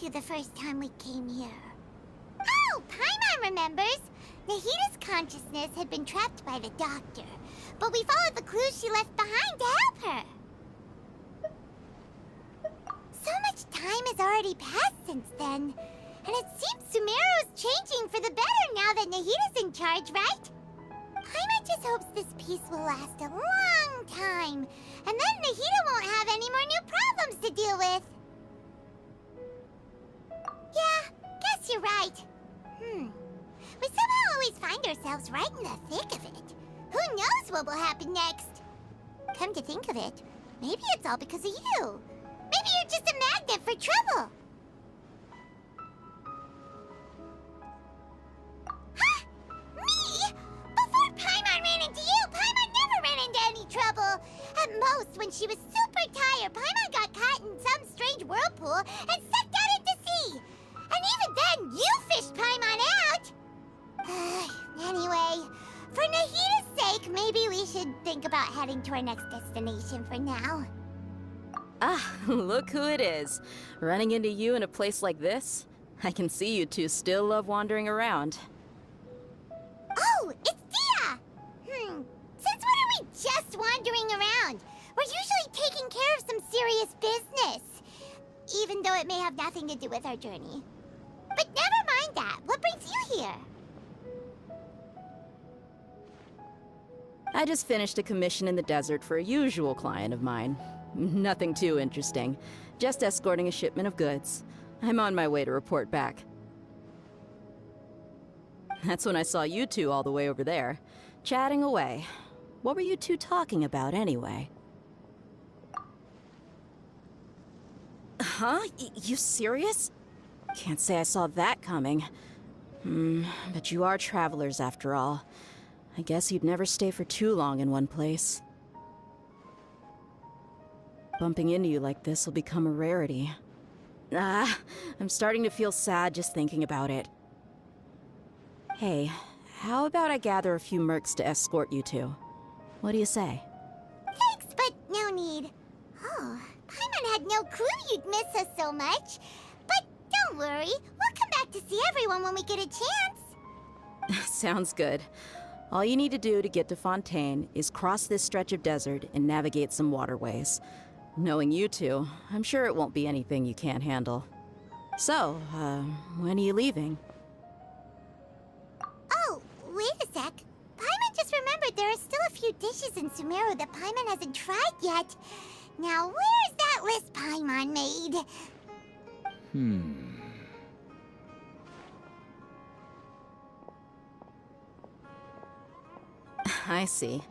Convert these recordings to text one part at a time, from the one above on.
to the first time we came here. Oh, Paimon remembers! Nahita's consciousness had been trapped by the doctor, but we followed the clues she left behind to help her. So much time has already passed since then, and it seems Sumeru's changing for the better now that Nahita's in charge, right? Paimon just hopes this peace will last a long time, and then Nahita won't have any more new problems to deal with. Yeah, guess you're right. We somehow always find ourselves right in the thick of it. Who knows what will happen next? Come to think of it, maybe it's all because of you. Maybe you're just a magnet for trouble. Huh? Me? Before Paimon ran into you, Paimon never ran into any trouble. At most, when she was super tired, Paimon got caught in some strange whirlpool and sucked out into sea. And even then, you fished Paimon out! Anyway, for Nahita's sake, maybe we should think about heading to our next destination for now. Ah, look who it is. Running into you in a place like this? I can see you two still love wandering around. Oh, it's Dia! Since when are we just wandering around? We're usually taking care of some serious business. Even though it may have nothing to do with our journey. But never mind that. What brings you here? I just finished a commission in the desert for a usual client of mine. Nothing too interesting. Just escorting a shipment of goods. I'm on my way to report back. That's when I saw you two all the way over there, chatting away. What were you two talking about anyway? Huh? You serious? Can't say I saw that coming. But you are travelers after all. I guess you'd never stay for too long in one place. Bumping into you like this will become a rarity. I'm starting to feel sad just thinking about it. Hey, how about I gather a few mercs to escort you two? What do you say? Thanks, but no need. Oh, Paimon had no clue you'd miss us so much. But don't worry, we'll come back to see everyone when we get a chance. Sounds good. All you need to do to get to Fontainneee is cross this stretch of desert and navigate some waterways. Knowing you two, I'm sure it won't be anything you can't handle. So, when are you leaving? Oh, wait a sec. Paimon just remembered there are still a few dishes in Sumeru that Paimon hasn't tried yet. Now, where's that list Paimon made? I see.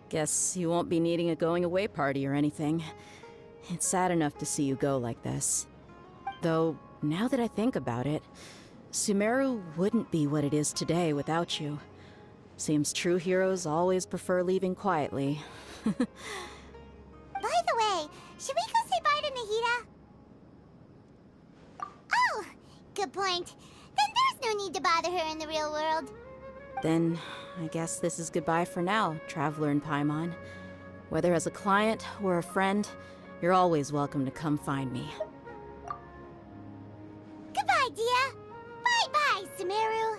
Guess you won't be needing a going-away party or anything. It's sad enough to see you go like this. Though, now that I think about it, Sumeru wouldn't be what it is today without you. Seems true heroes always prefer leaving quietly. By the way, should we go say bye to Nahita? Oh, good point. Then there's no need to bother her in the real world. Then, I guess this is goodbye for now, Traveler in Paimon. Whether as a client or a friend, you're always welcome to come find me. Goodbye, Dia. Bye-bye, Sumeru.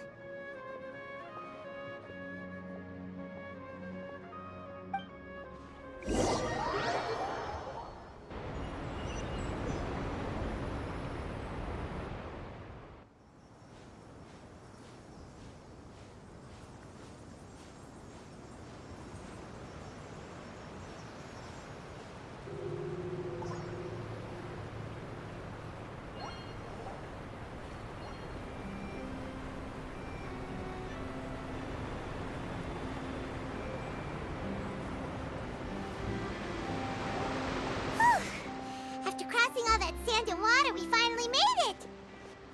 After crossing all that sand and water, we finally made it!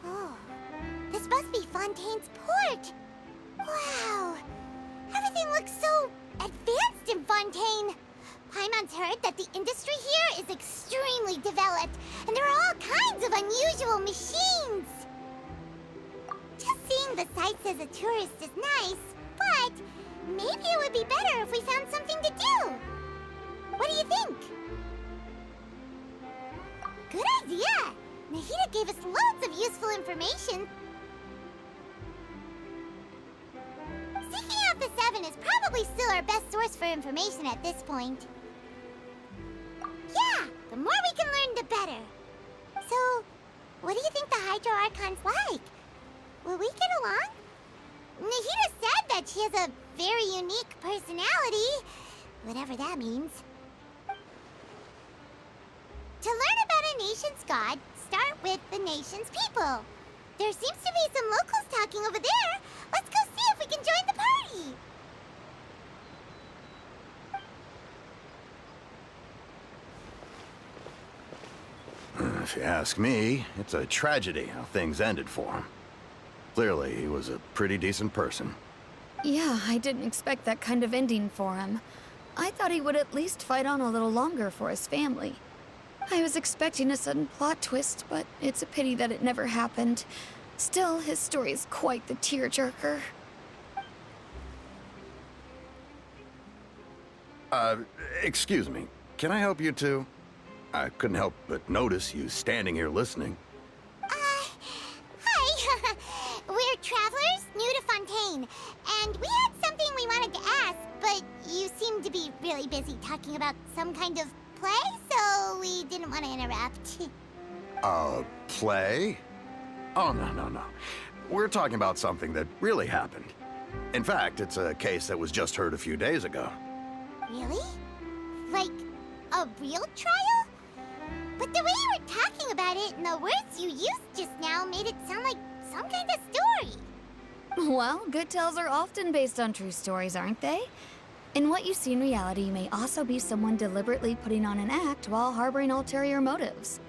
Oh, this must be Fontaine's port! Wow! Everything looks so advanced in Fontaine! Paimon's heard that the industry here is extremely developed, and there are all kinds of unusual machines! Just seeing the sights as a tourist is nice, but maybe it would be better if we found something to do! What do you think? Good idea! Nahita gave us loads information at this point. Yeah, the more we can learn, the better. So, what do you think the Hydro Archon's like? Will we get along? Nahida said that she has a very unique personality, whatever that means. To learn about a nation's god, start with the nation's people. There seems to be some locals talking over there. Let's go see if we can join the party. If you ask me, it's a tragedy how things ended for him. Clearly, he was a pretty decent person. Yeah, I didn't expect that kind of ending for him. I thought he would at least fight on a little longer for his family. I was expecting a sudden plot twist, but it's a pity that it never happened. Still, his story is quite the tearjerker. Excuse me. Can I help you two? I couldn't help but notice you standing here listening. Hi. We're travelers new to Fontaine, and we had something we wanted to ask, but you seem to be really busy talking about some kind of play, so we didn't want to interrupt. Play? Oh, no. We're talking about something that really happened. In fact, it's a case that was just heard a few days ago. Really? Like, a real trial? But the way you were talking about it and the words you used just now made it sound like some kind of story. Well, good tales are often based on true stories, aren't they? And what you see in reality may also be someone deliberately putting on an act while harboring ulterior motives.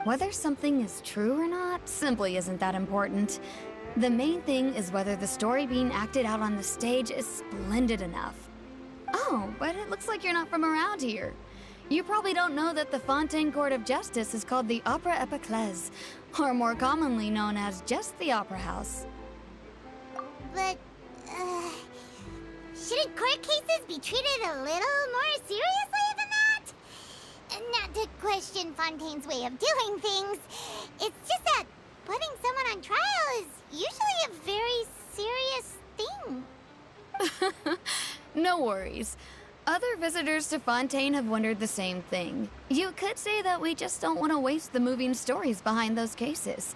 Whether something is true or not simply isn't that important. The main thing is whether the story being acted out on the stage is splendid enough. Oh, but it looks like you're not from around here. You probably don't know that the Fontaine Court of Justice is called the Opera Epiclese, or more commonly known as just the Opera House. But, shouldn't court cases be treated a little more seriously than that? Not to question Fontaine's way of doing things. It's just that putting someone on trial is usually a very serious thing. No worries. Other visitors to Fontaine have wondered the same thing. You could say that we just don't want to waste the moving stories behind those cases.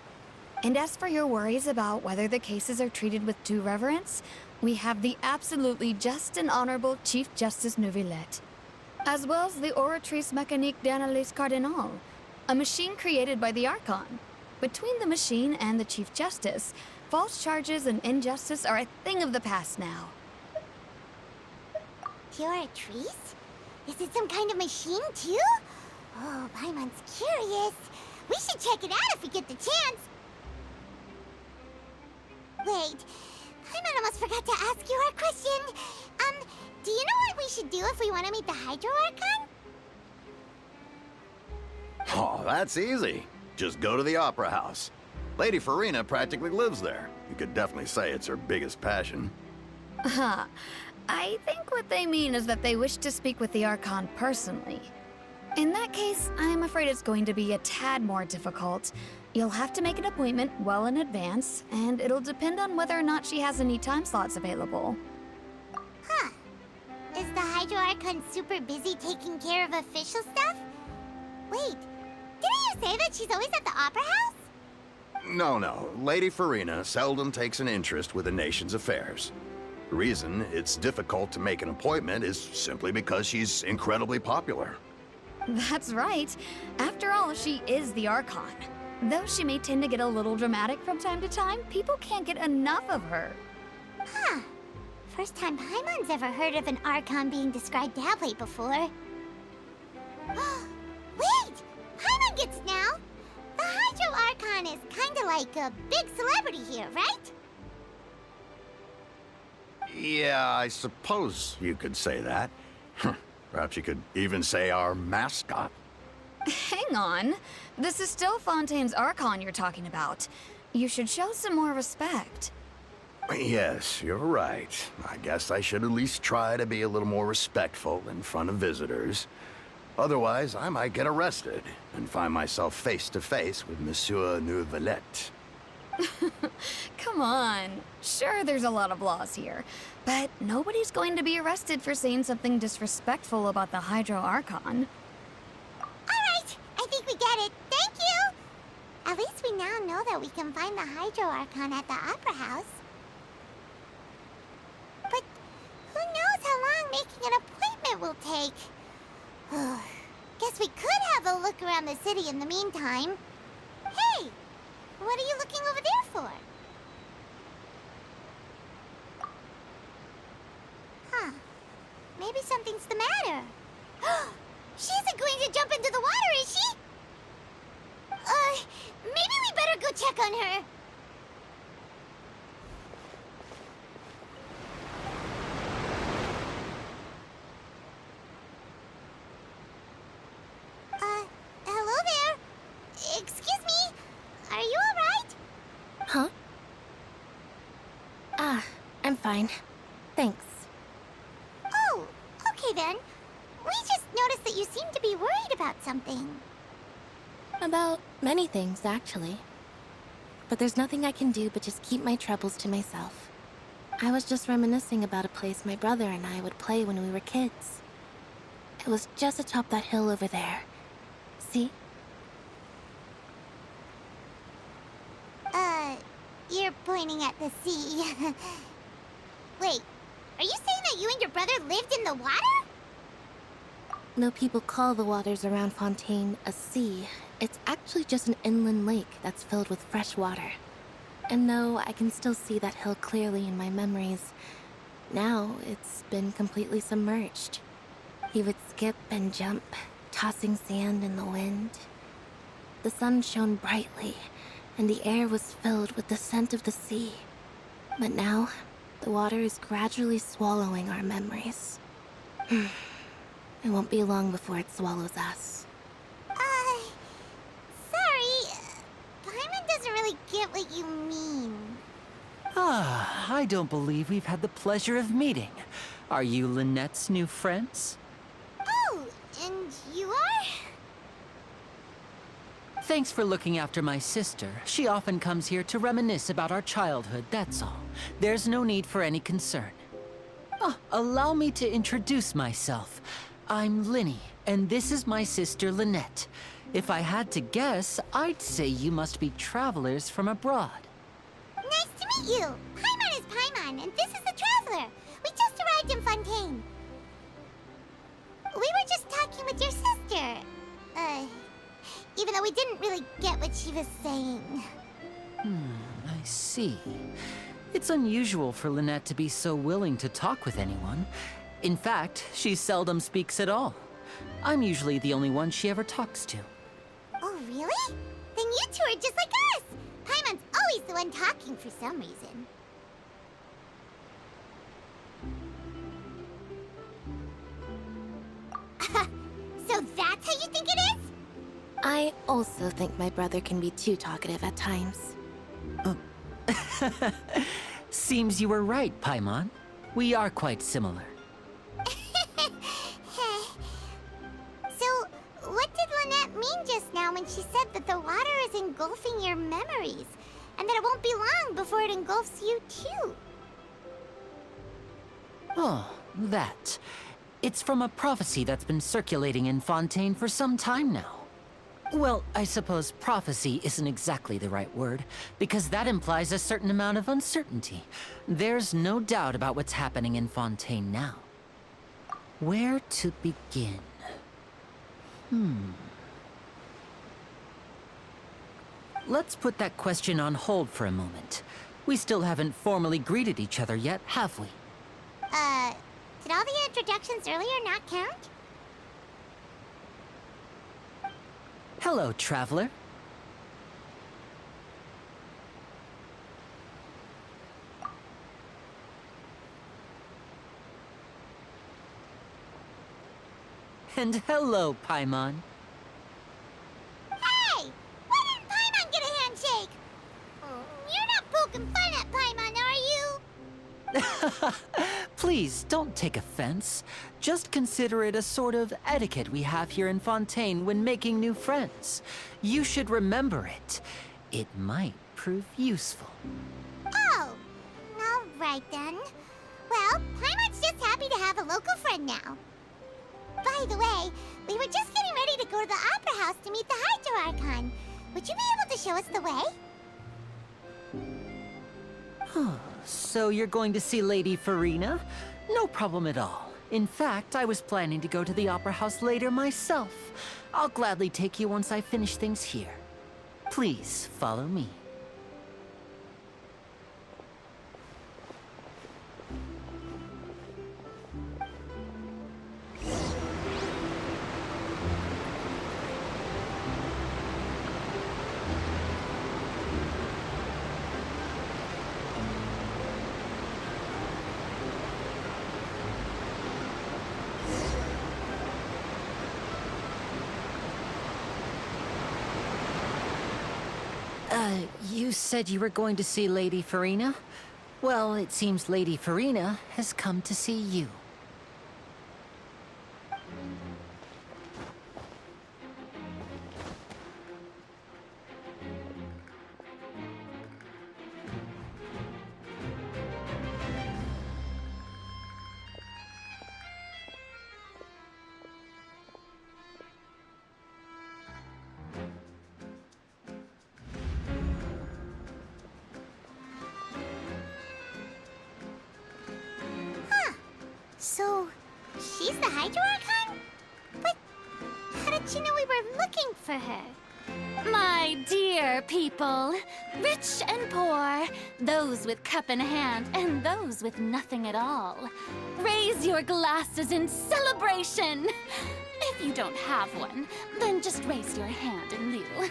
And as for your worries about whether the cases are treated with due reverence, we have the absolutely just and honorable Chief Justice Neuvillette, as well as the Oratrice Mécanique d'Analyse Cardinal, a machine created by the Archon. Between the machine and the Chief Justice, false charges and injustice are a thing of the past now. Oratrice? Is it some kind of machine, too? Oh, Paimon's curious. We should check it out if we get the chance. Wait, Paimon almost forgot to ask you our question. Do you know what we should do if we want to meet the Hydro Archon? Oh, that's easy. Just go to the Opera House. Lady Farina practically lives there. You could definitely say it's her biggest passion. Huh. I think what they mean is that they wish to speak with the Archon personally. In that case, I'm afraid it's going to be a tad more difficult. You'll have to make an appointment well in advance, and it'll depend on whether or not she has any time slots available. Huh. Is the Hydro Archon super busy taking care of official stuff? Wait, didn't you say that she's always at the Opera House? No. Lady Farina seldom takes an interest with the nation's affairs. The reason it's difficult to make an appointment is simply because she's incredibly popular. That's right. After all, she is the Archon. Though she may tend to get a little dramatic from time to time, people can't get enough of her. Huh. First time Paimon's ever heard of an Archon being described that way before. Wait! Paimon gets now! The Hydro Archon is kinda like a big celebrity here, right? Yeah, I suppose you could say that. Perhaps you could even say our mascot. Hang on. This is still Fontaine's Archon you're talking about. You should show some more respect. Yes, you're right. I guess I should at least try to be a little more respectful in front of visitors. Otherwise, I might get arrested and find myself face to face with Monsieur Neuvillette. Come on. Sure, there's a lot of laws here, but nobody's going to be arrested for saying something disrespectful about the Hydro Archon. Alright, I think we get it. Thank you! At least we now know that we can find the Hydro Archon at the Opera House. But who knows how long making an appointment will take? Guess we could have a look around the city in the meantime. Hey! What are you looking over there for? Huh. Maybe something's the matter. She isn't going to jump into the water, is she? Maybe we better go check on her. Hello there. Excuse me. Are you alright? Huh? I'm fine. Thanks. Oh, okay then. We just noticed that you seem to be worried about something. About many things, actually. But there's nothing I can do but just keep my troubles to myself. I was just reminiscing about a place my brother and I would play when we were kids. It was just atop that hill over there. See? You're pointing at the sea. Wait, are you saying that you and your brother lived in the water? No people call the waters around Fontaine a sea. It's actually just an inland lake that's filled with fresh water. And though I can still see that hill clearly in my memories, now it's been completely submerged. He would skip and jump, tossing sand in the wind. The sun shone brightly, and the air was filled with the scent of the sea. But now, the water is gradually swallowing our memories. It won't be long before it swallows us. Sorry. Paimon doesn't really get what you mean. I don't believe we've had the pleasure of meeting. Are you Lynette's new friends? Oh, and you are? Thanks for looking after my sister. She often comes here to reminisce about our childhood, that's all. There's no need for any concern. Allow me to introduce myself. I'm Linny, and this is my sister Lynette. If I had to guess, I'd say you must be travelers from abroad. Nice to meet you. Paimon is Paimon, and this is the Traveler. We just arrived in Fontaine. We were just talking with your sister. Even though we didn't really get what she was saying. I see. It's unusual for Lynette to be so willing to talk with anyone. In fact, she seldom speaks at all. I'm usually the only one she ever talks to. Oh, really? Then you two are just like us. Paimon's always the one talking for some reason. So that's how you think it is? I also think my brother can be too talkative at times. Seems you were right, Paimon. We are quite similar. So, what did Lynette mean just now when she said that the water is engulfing your memories, and that it won't be long before it engulfs you too? Oh, that. It's from a prophecy that's been circulating in Fontaine for some time now. Well, I suppose prophecy isn't exactly the right word, because that implies a certain amount of uncertainty. There's no doubt about what's happening in Fontaine now. Where to begin? Let's put that question on hold for a moment. We still haven't formally greeted each other yet, have we? Did all the introductions earlier not count? Hello, traveler. And hello, Paimon. Hey! Why didn't Paimon get a handshake? You're not poking fun at Paimon, are you? Please, don't take offense. Just consider it a sort of etiquette we have here in Fontaine when making new friends. You should remember it. It might prove useful. Oh, all right then. Well, Paimon's just happy to have a local friend now. By the way, we were just getting ready to go to the Opera House to meet the Hydro Archon. Would you be able to show us the way? So you're going to see Lady Farina? No problem at all. In fact, I was planning to go to the Opera House later myself. I'll gladly take you once I finish things here. Please follow me. You said you were going to see Lady Farina? Well, it seems Lady Farina has come to see you. So, she's the Hydro Archon? But how did she know we were looking for her? My dear people, rich and poor, those with cup in hand and those with nothing at all, raise your glasses in celebration. If you don't have one, then just raise your hand in lieu.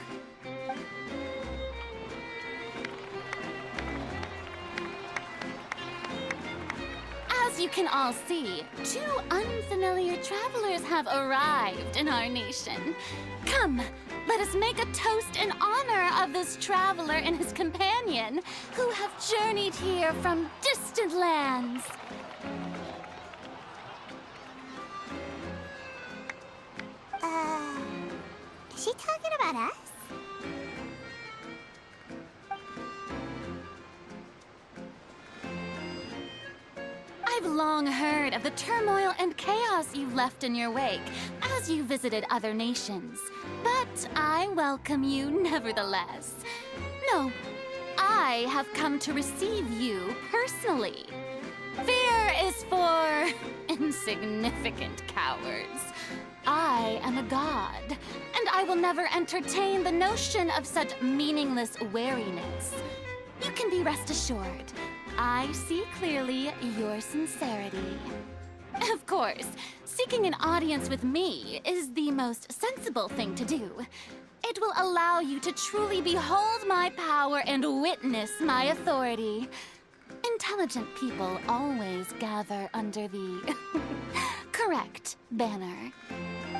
As you can all see, two unfamiliar travelers have arrived in our nation. Come, let us make a toast in honor of this traveler and his companion, who have journeyed here from distant lands. Is she talking about us? I've long heard of the turmoil and chaos you've left in your wake as you visited other nations. But I welcome you nevertheless. No, I have come to receive you personally. Fear is for insignificant cowards. I am a god, and I will never entertain the notion of such meaningless wariness. You can be rest assured, I see clearly your sincerity. Of course, seeking an audience with me is the most sensible thing to do. It will allow you to truly behold my power and witness my authority. Intelligent people always gather under the correct banner.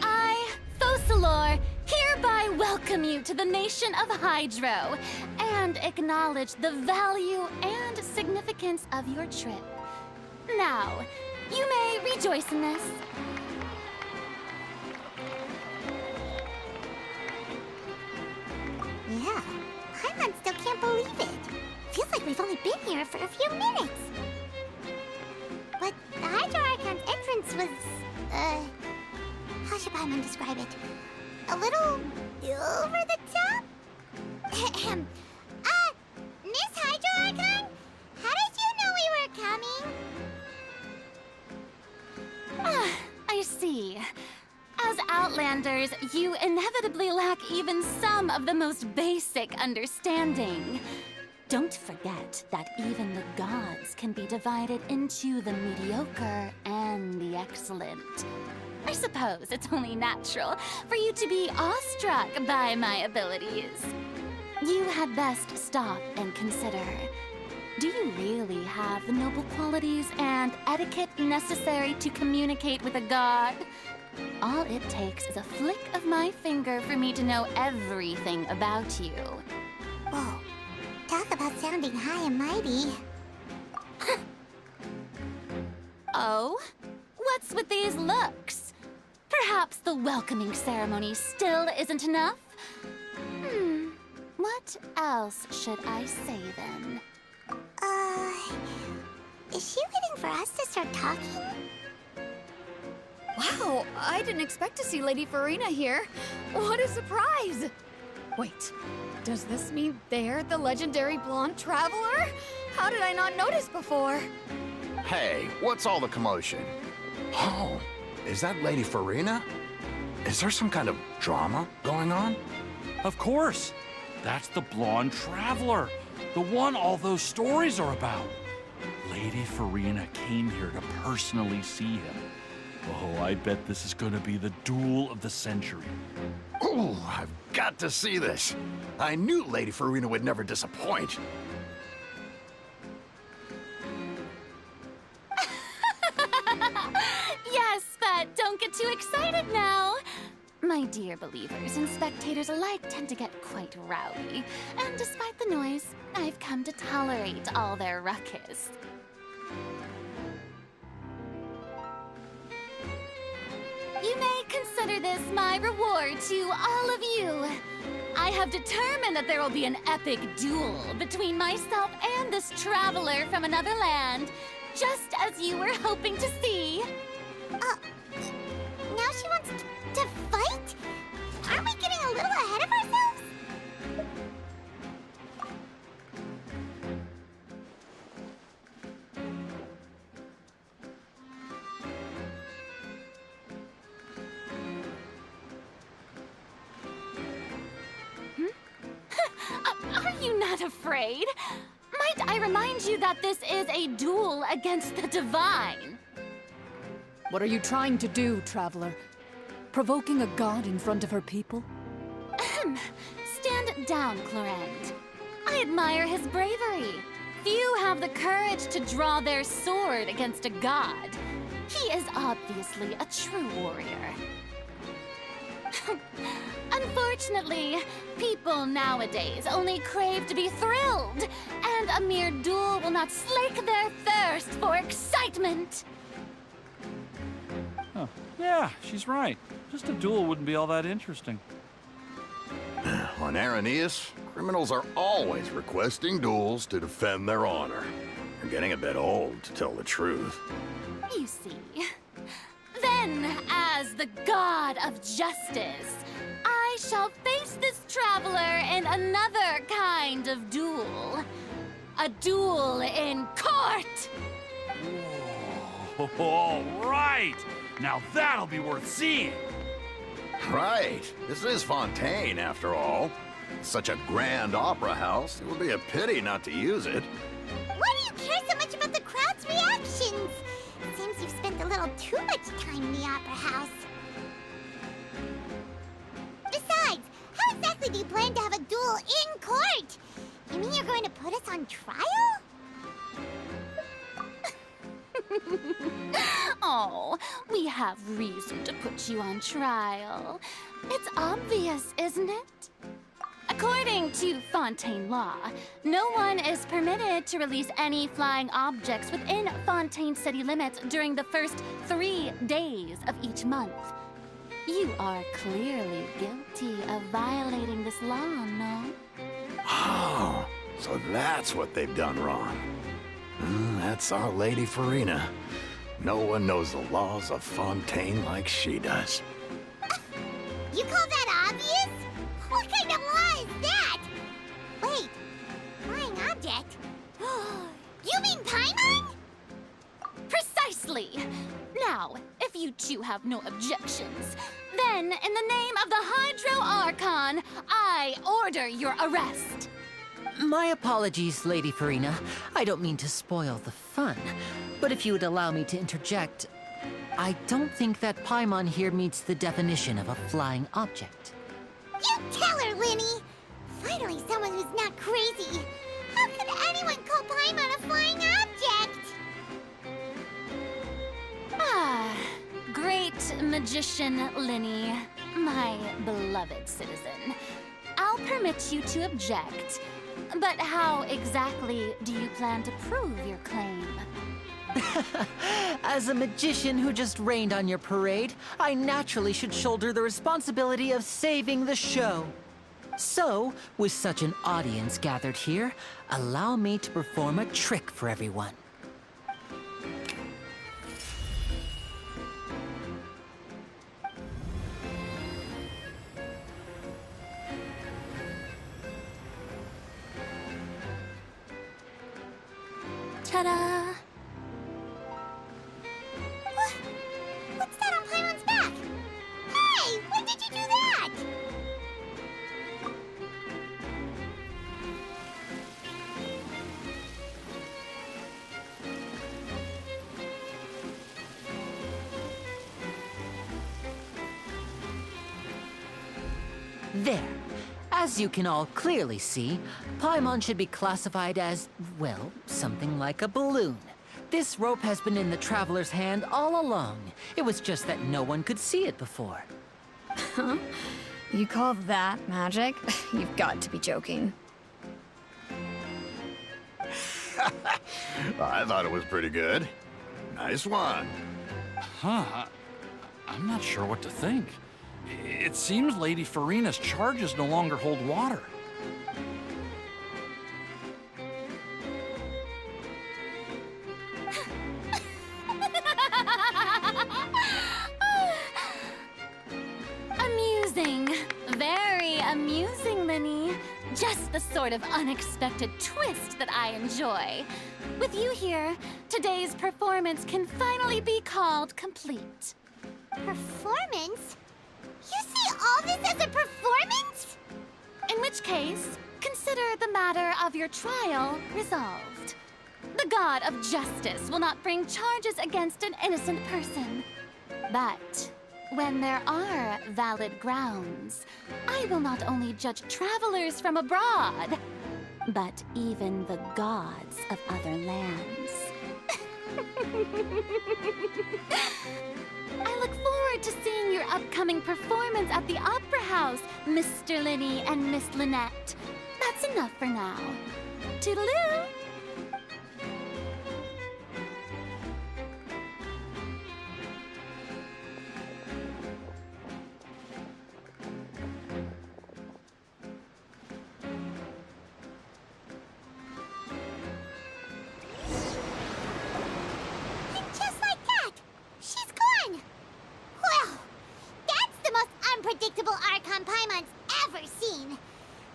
I, Focalor, hereby welcome you to the nation of Hydro and acknowledge the value and significance of your trip. Now, you may rejoice in this. Yeah, Paimon still can't believe it. Feels like we've only been here for a few minutes. But the Hydro Archon's entrance was, how should Paimon describe it? A little over the top? Ahem. Miss Hydro Archon? How did you know we were coming? I see. As Outlanders, you inevitably lack even some of the most basic understanding. Don't forget that even the gods can be divided into the mediocre and the excellent. I suppose it's only natural for you to be awestruck by my abilities. You had best stop and consider. Do you really have the noble qualities and etiquette necessary to communicate with a god? All it takes is a flick of my finger for me to know everything about you. Whoa, talk about sounding high and mighty. Oh? What's with these looks? Perhaps the welcoming ceremony still isn't enough? What else should I say then? Is she waiting for us to start talking? Wow, I didn't expect to see Lady Farina here. What a surprise! Wait, does this mean they're the legendary blonde traveler? How did I not notice before? Hey, what's all the commotion? Oh, is that Lady Farina? Is there some kind of drama going on? Of course. That's the blonde traveler. The one all those stories are about. Lady Farina came here to personally see him. Oh, I bet this is gonna be the duel of the century. Ooh, I've got to see this. I knew Lady Farina would never disappoint. Yes, but don't get too excited now. My dear believers and spectators alike tend to get quite rowdy, and despite the noise, I've come to tolerate all their ruckus. You may consider this my reward to all of you. I have determined that there will be an epic duel between myself and this traveler from another land, just as you were hoping to see. Now she wants to fight? Aren't we getting a little ahead of ourselves? Are you not afraid? Might I remind you that this is a duel against the divine? What are you trying to do, traveler? Provoking a god in front of her people? Stand down, Clorend. I admire his bravery. Few have the courage to draw their sword against a god. He is obviously a true warrior. Unfortunately, people nowadays only crave to be thrilled, and a mere duel will not slake their thirst for excitement. Huh. Yeah, she's right. Just a duel wouldn't be all that interesting. On Araneus, criminals are always requesting duels to defend their honor. They're getting a bit old, to tell the truth. You see. Then, as the god of justice, I shall face this traveler in another kind of duel. A duel in court! Whoa, all right! Now that'll be worth seeing! Right. This is Fontainne, after all. Such a grand opera house, it would be a pity not to use it. Why do you care so much about the crowd's reactions? It seems you've spent a little too much time in the opera house. Besides, how exactly do you plan to have a duel in court? You mean you're going to put us on trial? Oh, we have reason to put you on trial. It's obvious, isn't it? According to Fontaine law, no one is permitted to release any flying objects within Fontaine city limits during the first 3 days of each month. You are clearly guilty of violating this law, no? Oh, so that's what they've done wrong. That's our Lady Farina. No one knows the laws of Fontaine like she does. You call that obvious? What kind of law is that? Wait, flying object? You mean Paimon? Precisely! Now, if you two have no objections, then in the name of the Hydro Archon, I order your arrest. My apologies, Lady Farina. I don't mean to spoil the fun, but if you would allow me to interject, I don't think that Paimon here meets the definition of a flying object. You tell her, Linny! Finally someone who's not crazy. How could anyone call Paimon a flying object? Ah, great magician Linny, my beloved citizen. I'll permit you to object, but how exactly do you plan to prove your claim? As a magician who just rained on your parade, I naturally should shoulder the responsibility of saving the show. So, with such an audience gathered here, allow me to perform a trick for everyone. Ta-da! What's that on Paimon's back? Hey, when did you do that? There. As you can all clearly see, Paimon should be classified as, well, something like a balloon. This rope has been in the Traveler's hand all along. It was just that no one could see it before. Huh? You call that magic? You've got to be joking. I thought it was pretty good. Nice one. Huh? I'm not sure what to think. It seems Lady Farina's charges no longer hold water. Amusing. Very amusing, Linny. Just the sort of unexpected twist that I enjoy. With you here, today's performance can finally be called complete. Performance? You see all this as a performance? In which case, consider the matter of your trial resolved. The god of justice will not bring charges against an innocent person. But when there are valid grounds, I will not only judge travelers from abroad, but even the gods of other lands. I look forward to seeing your upcoming performance at the Opera House, Mr. Linny and Miss Lynette. That's enough for now. Toodaloo! And just like that, she's gone. Well, that's the most unpredictable Archon Paimon's ever seen.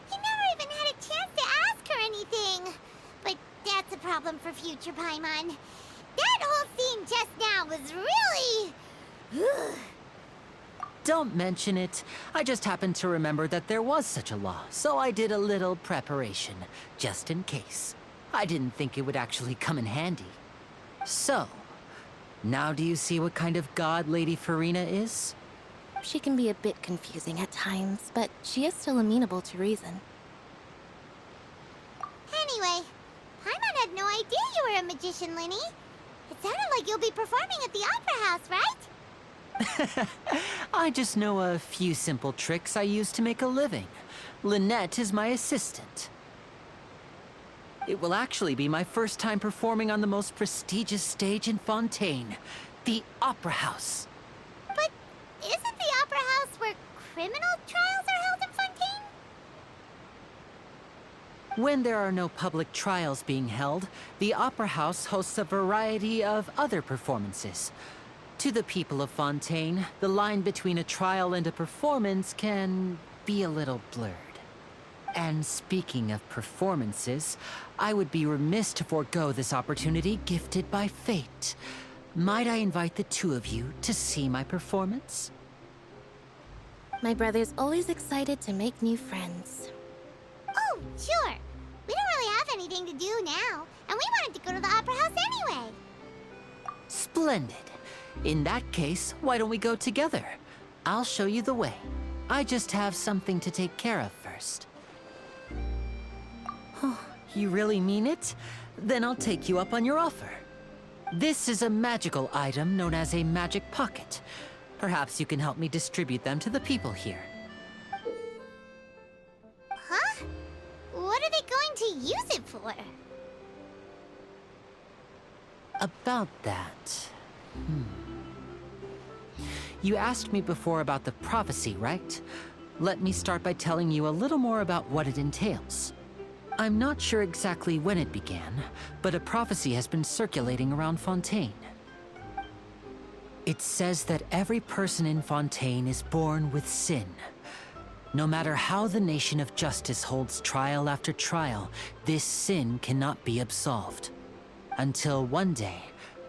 He never even had a chance to ask her anything. But that's a problem for future Paimon. That whole scene just now was really... Don't mention it. I just happened to remember that there was such a law, so I did a little preparation, just in case. I didn't think it would actually come in handy. So, now do you see what kind of god Lady Farina is? She can be a bit confusing at times, but she is still amenable to reason. Anyway, Paimon had no idea you were a magician, Linny. It sounded like you'll be performing at the Opera House, right? I just know a few simple tricks I use to make a living. Lynette is my assistant. It will actually be my first time performing on the most prestigious stage in Fontaine, the Opera House. But isn't the Opera House where criminal trials are held in Fontaine? When there are no public trials being held, the Opera House hosts a variety of other performances. To the people of Fontaine, the line between a trial and a performance can be a little blurred. And speaking of performances, I would be remiss to forego this opportunity gifted by fate. Might I invite the two of you to see my performance? My brother's always excited to make new friends. Oh, sure. We don't really have anything to do now, and we wanted to go to the Opera House anyway. Splendid. In that case, why don't we go together? I'll show you the way. I just have something to take care of first. Oh, you really mean it? Then I'll take you up on your offer. This is a magical item known as a magic pocket. Perhaps you can help me distribute them to the people here. Huh? What are they going to use it for? About that... You asked me before about the prophecy, right? let me start by telling you a little more about what it entails. I'm not sure exactly when it began, but a prophecy has been circulating around Fontaine. It says that every person in Fontaine is born with sin. No matter how the Nation of Justice holds trial after trial, this sin cannot be absolved. Until one day,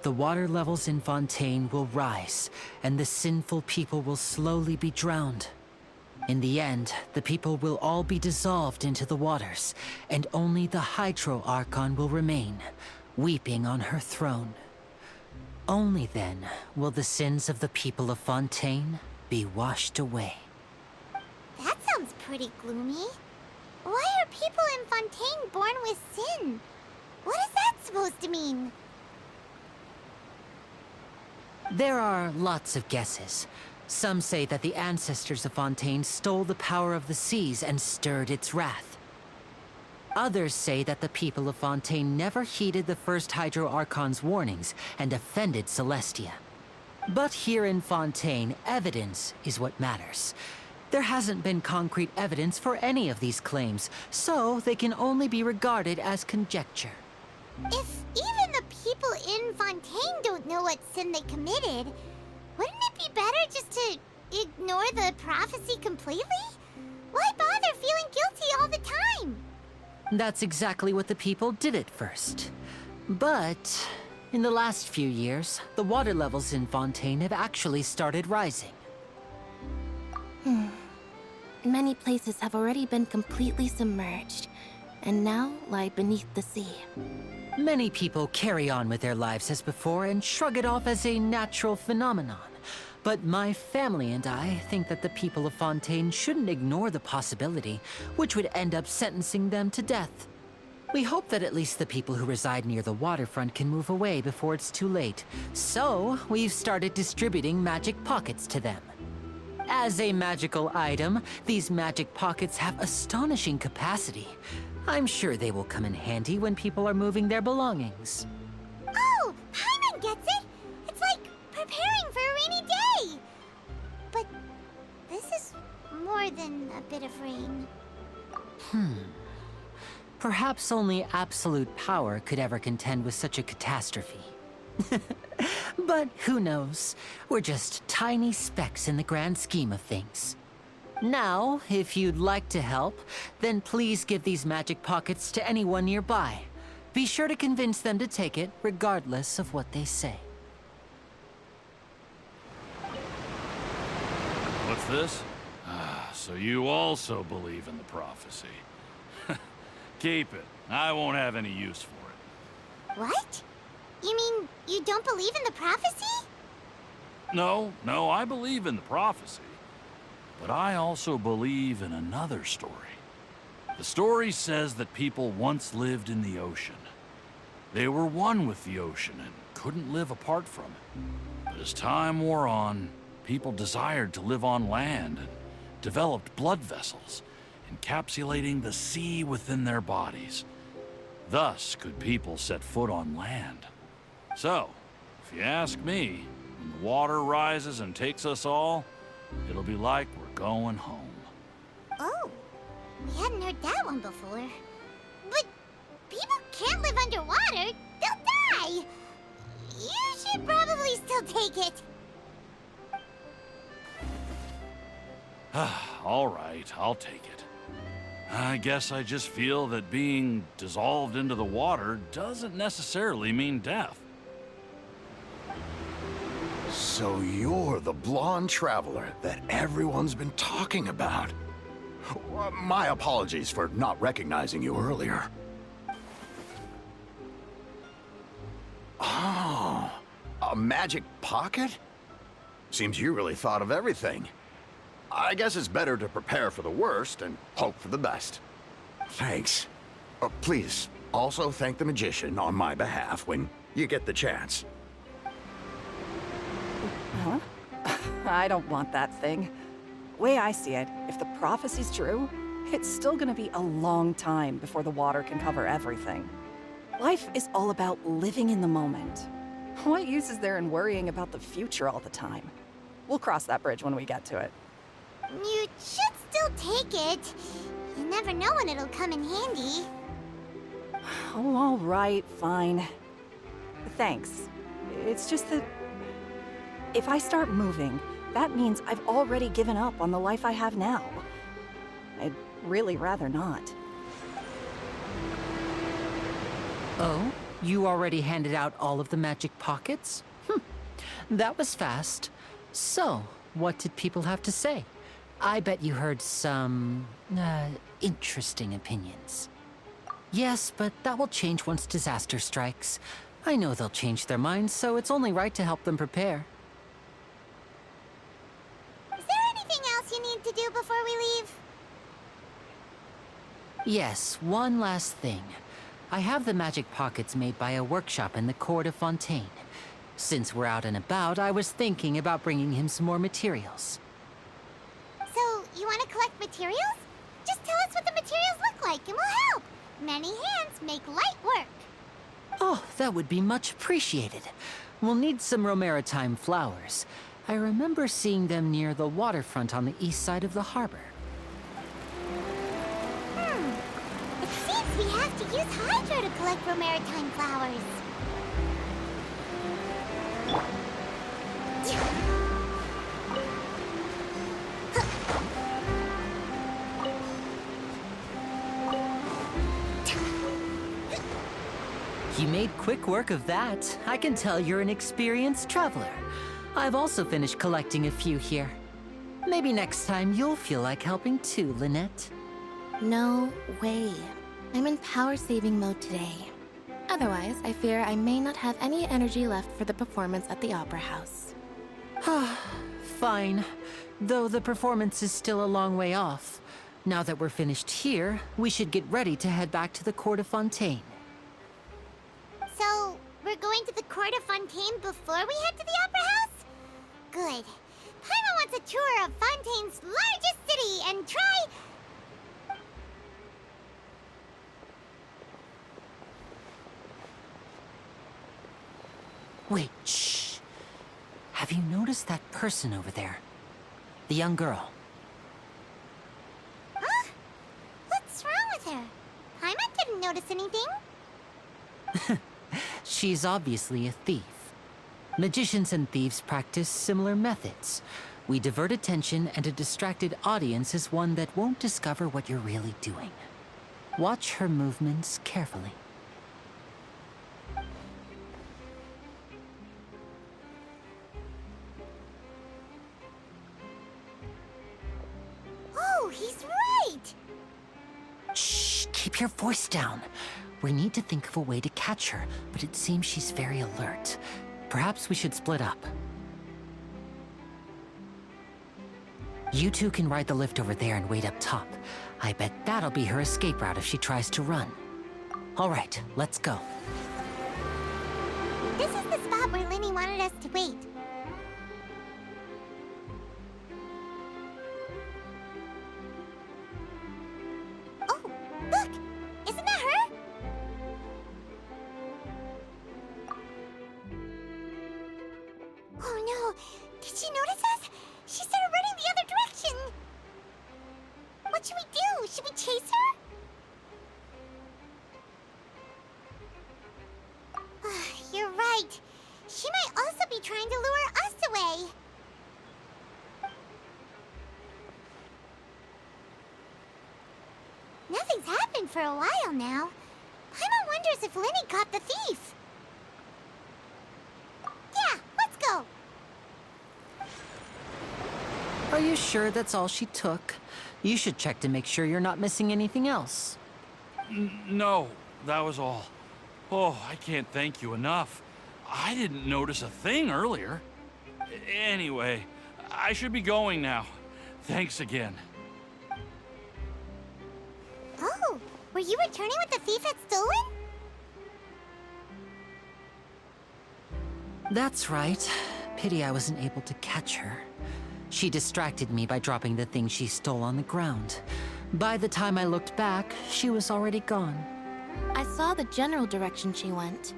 the water levels in Fontaine will rise, and the sinful people will slowly be drowned. In the end, the people will all be dissolved into the waters, and only the Hydro Archon will remain, weeping on her throne. Only then will the sins of the people of Fontaine be washed away. That sounds pretty gloomy. Why are people in Fontaine born with sin? What is that supposed to mean? There are lots of guesses. Some say that the ancestors of Fontaine stole the power of the seas and stirred its wrath. Others say that the people of Fontaine never heeded the first Hydro Archon's warnings and offended Celestia. But here in Fontaine, evidence is what matters. There hasn't been concrete evidence for any of these claims, so they can only be regarded as conjecture. If even the people in Fontaine don't know what sin they committed, wouldn't it be better just to ignore the prophecy completely? Why bother feeling guilty all the time? That's exactly what the people did at first. But in the last few years, the water levels in Fontaine have actually started rising. Many places have already been completely submerged, and now lie beneath the sea. Many people carry on with their lives as before and shrug it off as a natural phenomenon. But my family and I think that the people of Fontaine shouldn't ignore the possibility, which would end up sentencing them to death. We hope that at least the people who reside near the waterfront can move away before it's too late. So, we've started distributing magic pockets to them. As a magical item, these magic pockets have astonishing capacity. I'm sure they will come in handy when people are moving their belongings. Oh, Paimon gets it! It's like preparing for a rainy day! But this is more than a bit of rain. Perhaps only absolute power could ever contend with such a catastrophe. But who knows? We're just tiny specks in the grand scheme of things. Now, if you'd like to help, then please give these magic pockets to anyone nearby. Be sure to convince them to take it, regardless of what they say. What's this? So you also believe in the prophecy. Keep it. I won't have any use for it. What? You mean you don't believe in the prophecy? No, I believe in the prophecy. But I also believe in another story. The story says that people once lived in the ocean. They were one with the ocean and couldn't live apart from it. But as time wore on, people desired to live on land and developed blood vessels, encapsulating the sea within their bodies. Thus could people set foot on land. So, if you ask me, when the water rises and takes us all, it'll be like we're going home. Oh, we hadn't heard that one before. But people can't live underwater. They'll die. You should probably still take it. All right, I'll take it. I guess I just feel that being dissolved into the water doesn't necessarily mean death. So you're the blonde traveler that everyone's been talking about. My apologies for not recognizing you earlier. Oh, a magic pocket? Seems you really thought of everything. I guess it's better to prepare for the worst and hope for the best. Thanks. Please, also thank the magician on my behalf when you get the chance. Huh? I don't want that thing. Way I see it, if the prophecy's true, it's still gonna be a long time before the water can cover everything. Life is all about living in the moment. What use is there in worrying about the future all the time? We'll cross that bridge when we get to it. You should still take it. You never know when it'll come in handy. Oh, all right, fine. Thanks. It's just that if I start moving, that means I've already given up on the life I have now. I'd really rather not. Oh? You already handed out all of the magic pockets? That was fast. So, what did people have to say? I bet you heard some, interesting opinions. Yes, but that will change once disaster strikes. I know they'll change their minds, so it's only right to help them prepare. Is there anything else you need to do before we leave? Yes, one last thing. I have the magic pockets made by a workshop in the court of Fontainne. Since we're out and about, I was thinking about bringing him some more materials. So, you want to collect materials? Just tell us what the materials look like and we'll help. Many hands make light work. Oh, that would be much appreciated. We'll need some Romaritime flowers. I remember seeing them near the waterfront on the east side of the harbor. It seems we have to use Hydro to collect Romaritime flowers. You made quick work of that. I can tell you're an experienced traveler. I've also finished collecting a few here. Maybe next time you'll feel like helping too, Lynette. No way. I'm in power-saving mode today. Otherwise, I fear I may not have any energy left for the performance at the Opera House. Fine. Though the performance is still a long way off. Now that we're finished here, we should get ready to head back to the court of Fontainne. So, we're going to the court of Fontainne before we head to the Opera House? Good. Paimon wants a tour of Fontaine's largest city and try... Wait, shh. Have you noticed that person over there? The young girl. Huh? What's wrong with her? Paimon didn't notice anything. She's obviously a thief. Magicians and thieves practice similar methods. We divert attention, and a distracted audience is one that won't discover what you're really doing. Watch her movements carefully. Oh, he's right! Shh, keep your voice down. We need to think of a way to catch her, but it seems she's very alert. Perhaps we should split up. You two can ride the lift over there and wait up top. I bet that'll be her escape route if she tries to run. All right, let's go. This is the spot where Linny wanted us to wait. Oh, look! Isn't that her? Oh no! Did she notice us? She started running the other direction! What should we do? Should we chase her? You're right. She might also be trying to lure us away. Nothing's happened for a while now. Paimon wonders if Linny caught the thief. Yeah, let's go. Are you sure that's all she took? You should check to make sure you're not missing anything else. No, that was all. Oh, I can't thank you enough. I didn't notice a thing earlier. Anyway, I should be going now. Thanks again. Oh, were you returning what the thief had stolen? That's right. Pity I wasn't able to catch her. She distracted me by dropping the thing she stole on the ground. By the time I looked back, she was already gone. I saw the general direction she went,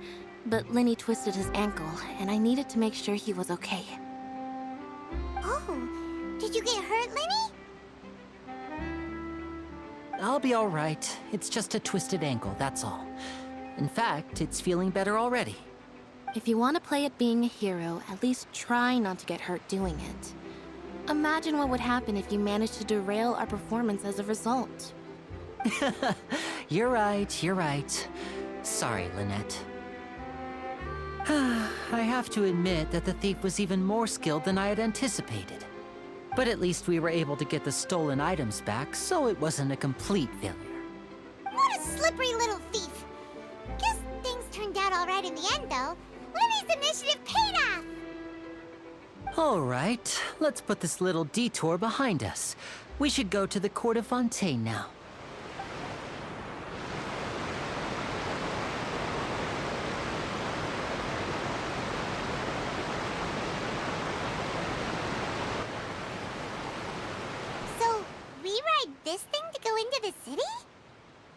but Linny twisted his ankle, and I needed to make sure he was okay. Oh, did you get hurt, Linny? I'll be all right. It's just a twisted ankle, that's all. In fact, it's feeling better already. If you want to play at being a hero, at least try not to get hurt doing it. Imagine what would happen if you managed to derail our performance as a result. You're right. Sorry, Lynette. I have to admit that the thief was even more skilled than I had anticipated. But at least we were able to get the stolen items back, so it wasn't a complete failure. What a slippery little thief! Guess things turned out all right in the end, though. Lily's initiative paid off! All right, let's put this little detour behind us. We should go to the court of Fontainneee now. So, we ride this thing to go into the city?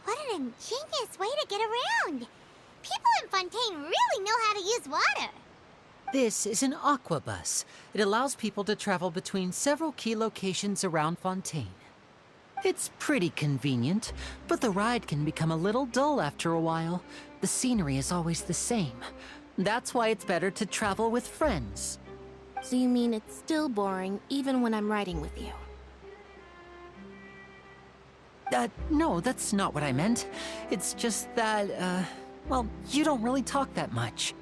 What an ingenious way to get around! People in Fontaine really know how to use water! This is an aquabus. It allows people to travel between several key locations around Fontaine. It's pretty convenient, but the ride can become a little dull after a while. The scenery is always the same. That's why it's better to travel with friends. So you mean it's still boring even when I'm riding with you? No, that's not what I meant. It's just that, well, you don't really talk that much.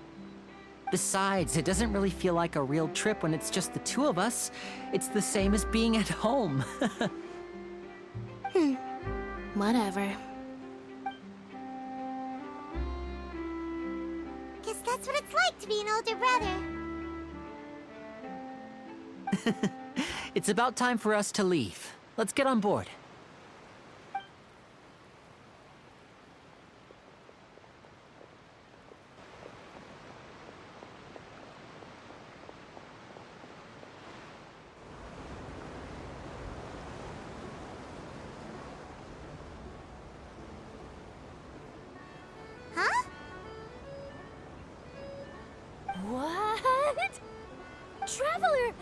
Besides, it doesn't really feel like a real trip when it's just the two of us. It's the same as being at home. Whatever. Guess that's what it's like to be an older brother. It's about time for us to leave. Let's get on board. Huh? What? Traveler!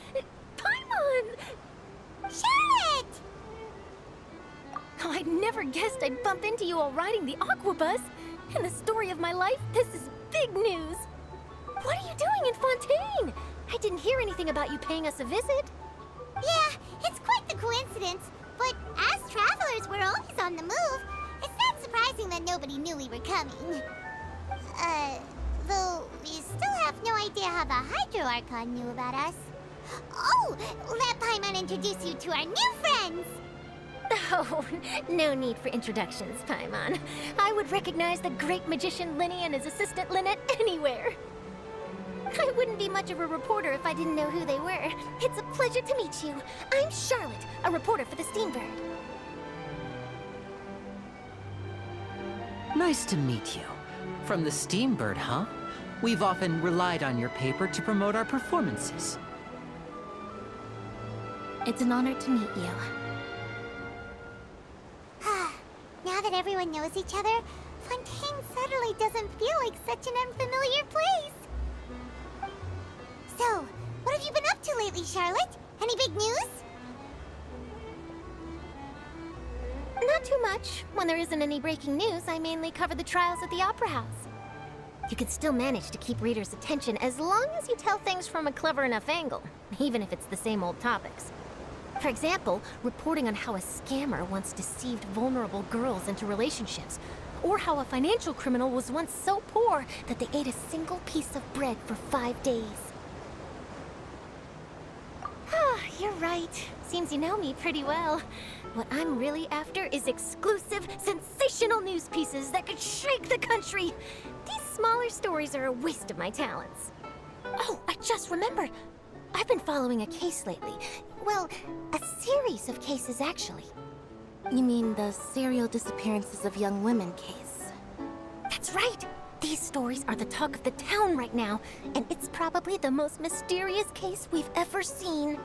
Paimon! Charlotte! Oh, I'd never guessed I'd bump into you while riding the aquabus. In the story of my life, this is big news. What are you doing in Fontaine? I didn't hear anything about you paying us a visit. Yeah, it's quite the coincidence. But as travelers, we're always on the move. It's not surprising that nobody knew we were coming. Though we still have no idea how the Hydro Archon knew about us. Oh, let Paimon introduce you to our new friends! Oh, no need for introductions, Paimon. I would recognize the great magician Linny and his assistant Lynette anywhere. I wouldn't be much of a reporter if I didn't know who they were. It's a pleasure to meet you. I'm Charlotte, a reporter for the Steambird. Nice to meet you. From the Steambird, huh? We've often relied on your paper to promote our performances. It's an honor to meet you. Now that everyone knows each other, Fontaine suddenly doesn't feel like such an unfamiliar place. So, what have you been up to lately, Charlotte? Any big news? Not too much. When there isn't any breaking news, I mainly cover the trials at the Opera House. You can still manage to keep readers' attention as long as you tell things from a clever enough angle, even if it's the same old topics. For example, reporting on how a scammer once deceived vulnerable girls into relationships, or how a financial criminal was once so poor that they ate a single piece of bread for 5 days. Ah, you're right. Seems you know me pretty well. What I'm really after is exclusive, sensational news pieces that could shake the country. These smaller stories are a waste of my talents. Oh, I just remembered. I've been following a case lately. Well, a series of cases, actually. You mean the serial disappearances of young women case? That's right! These stories are the talk of the town right now, and it's probably the most mysterious case we've ever seen.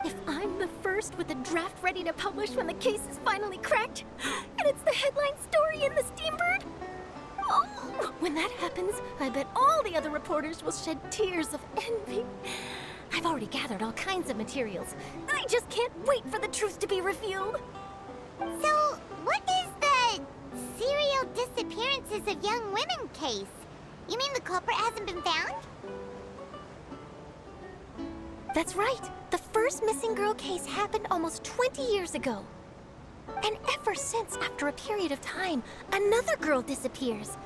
If I'm the first with a draft ready to publish when the case is finally cracked, and it's the headline story in the Steambird, oh, when that happens, I bet all the other reporters will shed tears of envy. I've already gathered all kinds of materials. I just can't wait for the truth to be revealed. So, what is the serial disappearances of young women case? You mean the culprit hasn't been found? That's right. The first missing girl case happened almost 20 years ago. And ever since, after a period of time, another girl disappears.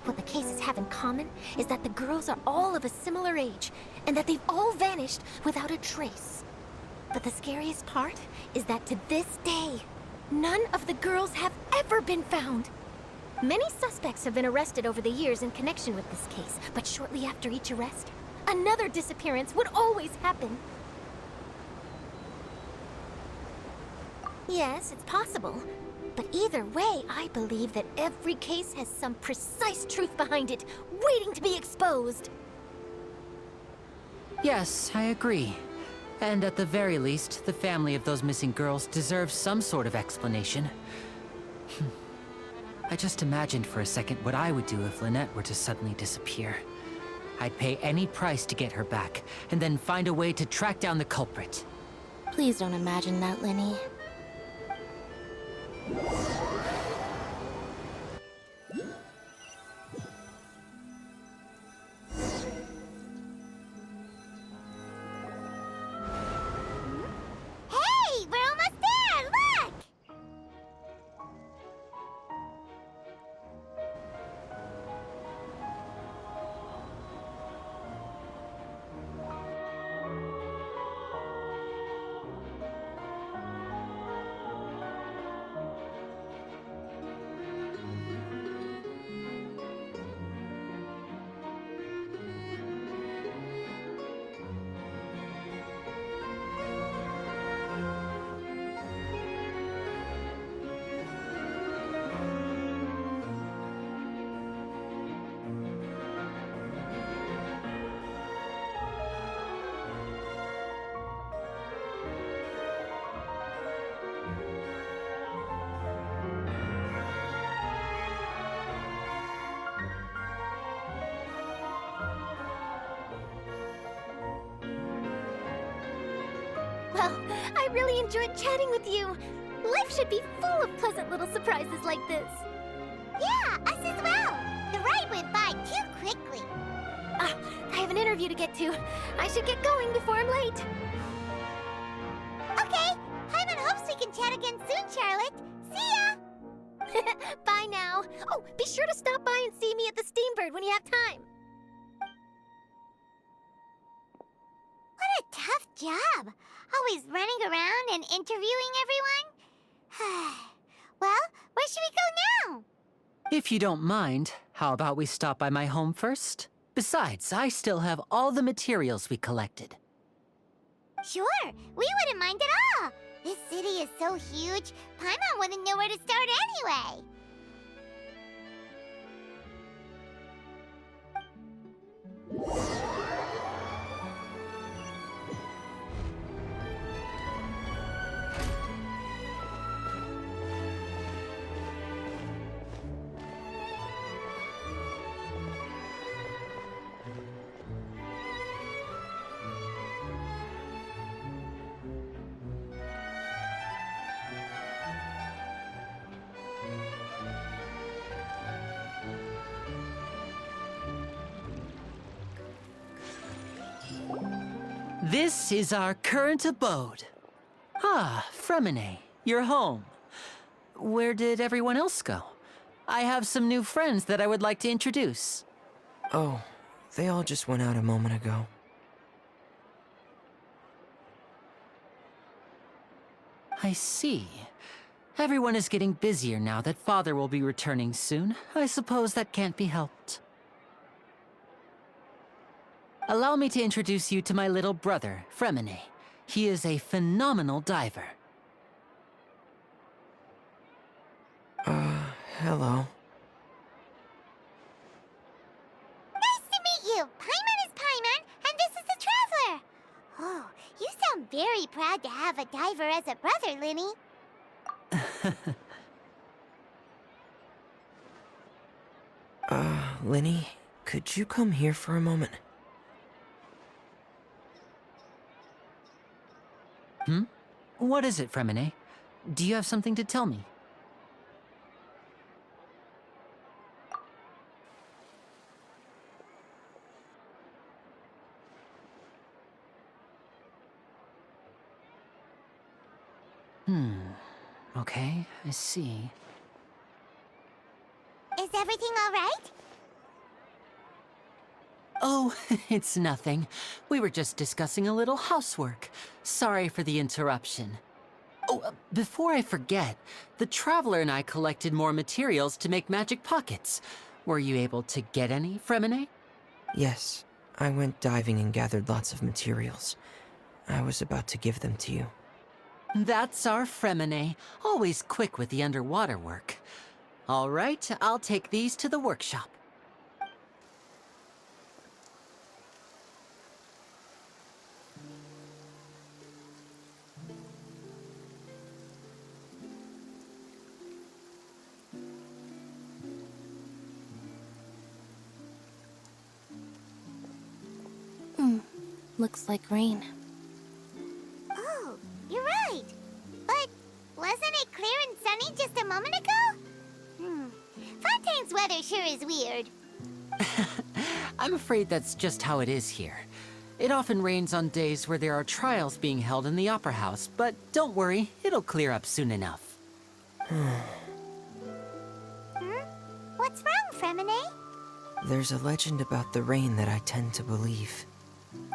What the cases have in common is that the girls are all of a similar age, and that they've all vanished without a trace. But the scariest part is that to this day, none of the girls have ever been found. Many suspects have been arrested over the years in connection with this case, but shortly after each arrest, another disappearance would always happen. Yes, it's possible. But either way, I believe that every case has some precise truth behind it, waiting to be exposed. Yes, I agree. And at the very least, the family of those missing girls deserves some sort of explanation. I just imagined for a second what I would do if Lynette were to suddenly disappear. I'd pay any price to get her back, and then find a way to track down the culprit. Please don't imagine that, Lenny. Hey, we're almost there! Look! Well, I really enjoyed chatting with you. Life should be full of pleasant little surprises like this. Yeah, us as well. The ride went by too quickly. I have an interview to get to. I should get going before I'm late. Okay, Paimon hopes we can chat again soon, Charlotte. See ya! Bye now. Oh, be sure to stop by and see me at the Steambird when you have time. What a tough job. Always running around and interviewing everyone. Well, where should we go now? If you don't mind, how about we stop by my home first? Besides, I still have all the materials we collected. Sure, we wouldn't mind at all. This city is so huge, Paimon wouldn't know where to start anyway. This is our current abode. Ah, Fontainneee, you're home. Where did everyone else go? I have some new friends that I would like to introduce. Oh, they all just went out a moment ago. I see. Everyone is getting busier now that Father will be returning soon. I suppose that can't be helped. Allow me to introduce you to my little brother, Fontainneee. He is a phenomenal diver. Hello. Nice to meet you. Paimon is Paimon, and this is the Traveler. Oh, you sound very proud to have a diver as a brother, Linny. Linny, could you come here for a moment? What is it, Fontainneee? Do you have something to tell me? Okay, I see. Is everything all right? Oh, it's nothing. We were just discussing a little housework. Sorry for the interruption. Oh, before I forget, the Traveler and I collected more materials to make magic pockets. Were you able to get any, Fremine? Yes, I went diving and gathered lots of materials. I was about to give them to you. That's our Fremine, always quick with the underwater work. All right, I'll take these to the workshop. Looks like rain. Oh, you're right. But wasn't it clear and sunny just a moment ago? Fontaine's weather sure is weird. I'm afraid that's just how it is here. It often rains on days where there are trials being held in the Opera House, but don't worry, it'll clear up soon enough. What's wrong, Fremine? There's a legend about the rain that I tend to believe.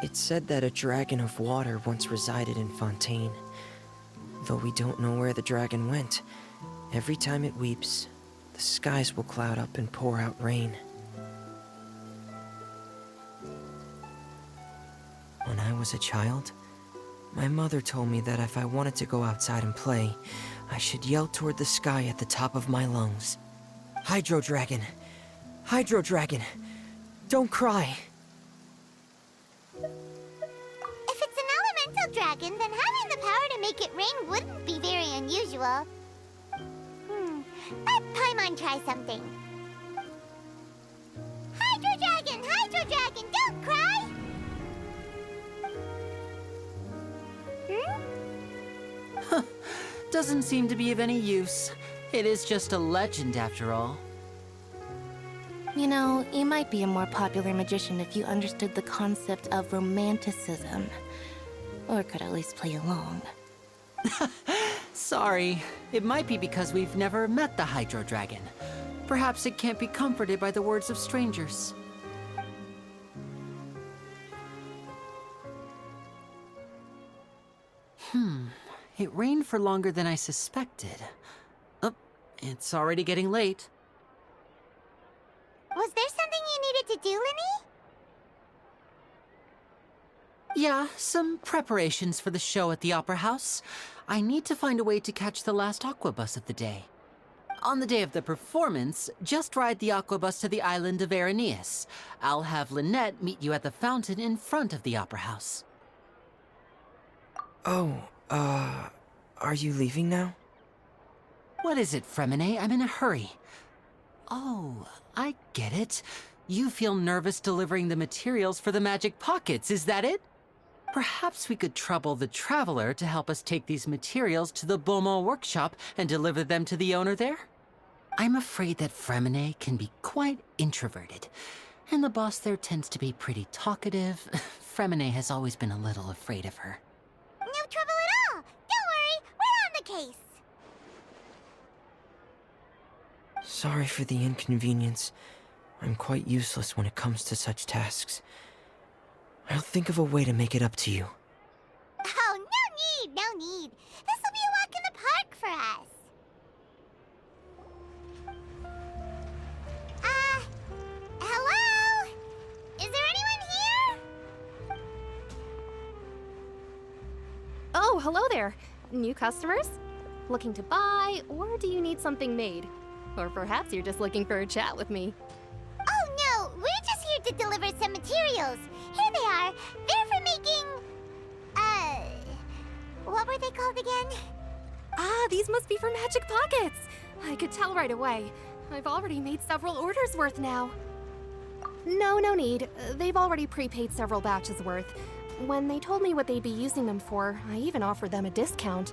It's said that a dragon of water once resided in Fontaine. Though we don't know where the dragon went, every time it weeps, the skies will cloud up and pour out rain. When I was a child, my mother told me that if I wanted to go outside and play, I should yell toward the sky at the top of my lungs. Hydro Dragon! Hydro Dragon! Don't cry! If it's an elemental dragon, then having the power to make it rain wouldn't be very unusual. Let Paimon try something. Hydro Dragon, don't cry! Doesn't seem to be of any use. It is just a legend after all. You know, you might be a more popular magician if you understood the concept of romanticism. Or could at least play along. Sorry. It might be because we've never met the Hydro Dragon. Perhaps it can't be comforted by the words of strangers. It rained for longer than I suspected. Oh, it's already getting late. Was there something you needed to do, Linny? Yeah, some preparations for the show at the Opera House. I need to find a way to catch the last aquabus of the day. On the day of the performance, just ride the aquabus to the island of Aeneas. I'll have Lynette meet you at the fountain in front of the Opera House. Oh, are you leaving now? What is it, Fremine? I'm in a hurry. Oh, I get it. You feel nervous delivering the materials for the magic pockets, is that it? Perhaps we could trouble the Traveler to help us take these materials to the Beaumont workshop and deliver them to the owner there? I'm afraid that Fremine can be quite introverted, and the boss there tends to be pretty talkative. Fremine has always been a little afraid of her. No trouble at all! Don't worry, we're on the case! Sorry for the inconvenience. I'm quite useless when it comes to such tasks. I'll think of a way to make it up to you. Oh, no need! This will be a walk in the park for us! Hello? Is there anyone here? Oh, hello there. New customers? Looking to buy, or do you need something made? Or perhaps you're just looking for a chat with me. Oh no, we're just here to deliver some materials. Here they are. They're for making... what were they called again? Ah, these must be for magic pockets. I could tell right away. I've already made several orders worth now. No need. They've already prepaid several batches worth. When they told me what they'd be using them for, I even offered them a discount.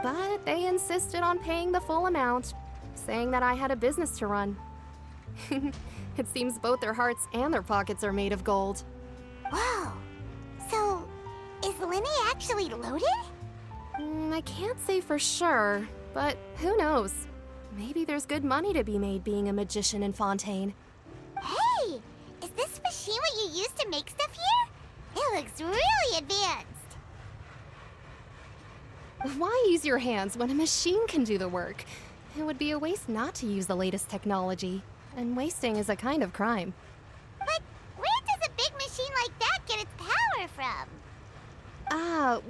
but they insisted on paying the full amount, saying that I had a business to run. It seems both their hearts and their pockets are made of gold. Whoa. So, is Linne actually loaded? I can't say for sure, but who knows? Maybe there's good money to be made being a magician in Fontaine. Hey! Is this machine what you use to make stuff here? It looks really advanced. Why use your hands when a machine can do the work? It would be a waste not to use the latest technology, and wasting is a kind of crime. But where does a big machine like that get its power from?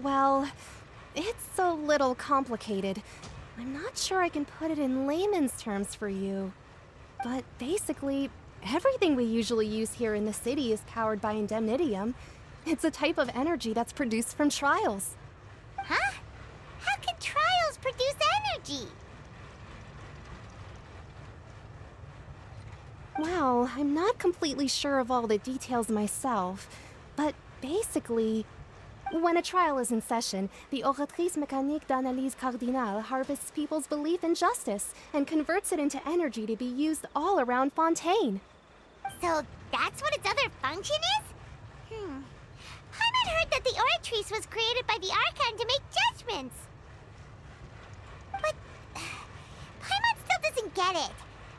Well, it's a little complicated. I'm not sure I can put it in layman's terms for you. But basically, everything we usually use here in the city is powered by indemnitium. It's a type of energy that's produced from trials. Huh? How can trials produce energy? Well, I'm not completely sure of all the details myself, but basically, when a trial is in session, the Oratrice Mécanique d'Analyse Cardinale harvests people's belief in justice and converts it into energy to be used all around Fontaine. So that's what its other function is? Paimon heard that the Oratrice was created by the Archon to make judgments. But Paimon still doesn't get it.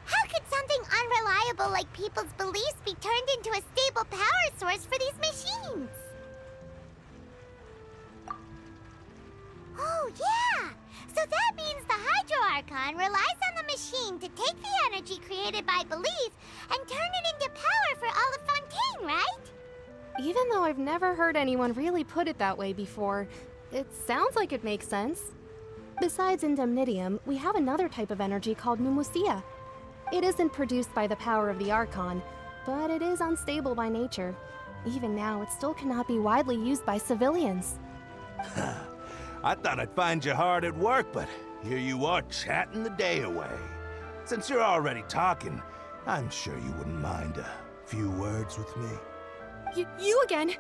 How could something unreliable like people's beliefs be turned into a stable power source for these machines? Oh, yeah! So that means the Hydro Archon relies on the machine to take the energy created by belief and turn it into power for all of Fontaine, right? Even though I've never heard anyone really put it that way before, it sounds like it makes sense. Besides indemnitium, we have another type of energy called pneumosia. It isn't produced by the power of the Archon, but it is unstable by nature. Even now, it still cannot be widely used by civilians. I thought I'd find you hard at work, but here you are chatting the day away. Since you're already talking, I'm sure you wouldn't mind a few words with me. You again?